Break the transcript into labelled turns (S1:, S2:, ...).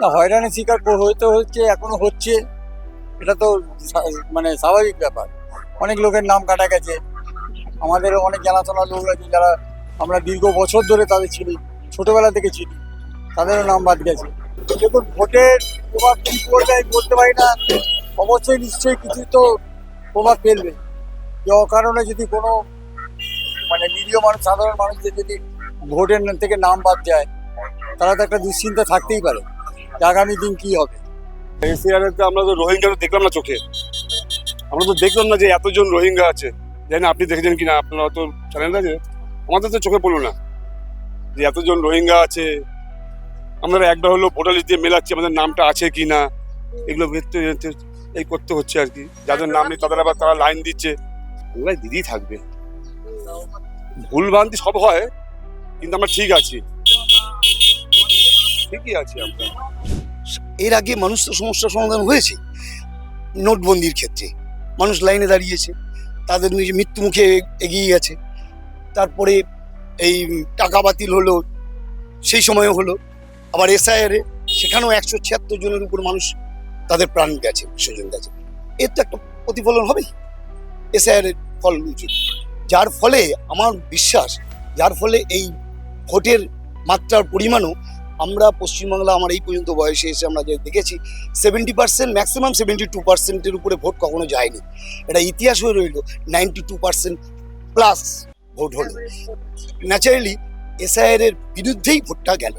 S1: না, হয়রানির শিকার হতে হচ্ছে, এখনো হচ্ছে। এটা তো মানে স্বাভাবিক ব্যাপার। অনেক লোকের নাম কাটা গেছে। আমাদেরও অনেক জানাশোনা লোক আছে যারা আমরা দীর্ঘ বছর ধরে তাদের চিনি, ছোটবেলা থেকে চিনি, তাদেরও নাম বাদ গেছে। দেখুন, ভোটের প্রভাব কি পড়বে আমি বলতে পারি না। অবশ্যই নিশ্চয়ই কিছু তো প্রভাব ফেলবে। যে অকারণে যদি কোনো মানে নিরীহ মানুষ, সাধারণ মানুষদের যদি ভোটের থেকে নাম বাদ যায়, তারা তো একটা দুশ্চিন্তা থাকতেই পারে যে আগামী দিন কি হবে।
S2: এশিয়াতে আমরা তো রোহিঙ্গা তো দেখলাম না চোখে, আমরা তো দেখলাম না যে এতজন রোহিঙ্গা আছে। জানি না আপনি দেখেছেন কিনা, আপনারা তো জানেন না, যে আমাদের তো চোখে পড়লো না যে এতজন রোহিঙ্গা আছে। আমরা একবার হলো ভোটার লিস্ট দিয়ে মেলাচ্ছি আমাদের নামটা আছে কি না, এগুলো এই করতে হচ্ছে আর কি। যাদের নাম নেই তাদের আবার তারা লাইন দিচ্ছে, ওগুলাই দিদি থাকবে। ভুল ভ্রান্তি সব হয়, কিন্তু আমরা ঠিক আছি, ঠিকই আছি আমরা।
S3: এর আগে মানুষ তো সমস্যার সমাধান হয়েছে। নোটবন্দির ক্ষেত্রে মানুষ লাইনে দাঁড়িয়েছে, তাদের নিজে মৃত্যু মুখে এগিয়ে গেছে। তারপরে এই টাকা বাতিল হলো, সেই সময় হলো। আবার এসআইআরে সেখানেও 176 জনের উপর মানুষ তাদের প্রাণ গেছে, বিসর্জন গেছে। এর তো একটা প্রতিফলন হবেই এসআইআর এর ফল উচিত। যার ফলে আমার বিশ্বাস, যার ফলে এই ভোটের মাত্রার পরিমাণও আমরা পশ্চিমবাংলা, আমার এই পর্যন্ত বয়সে এসে আমরা যে দেখেছি 70%, ম্যাক্সিমাম 72%-এর উপরে ভোট কখনো যায়নি। এটা ইতিহাস হয়ে রইল। 92% প্লাস ভোট হলো। ন্যাচারালি এসআইআর এর বিরুদ্ধেই ভোটটা গেল।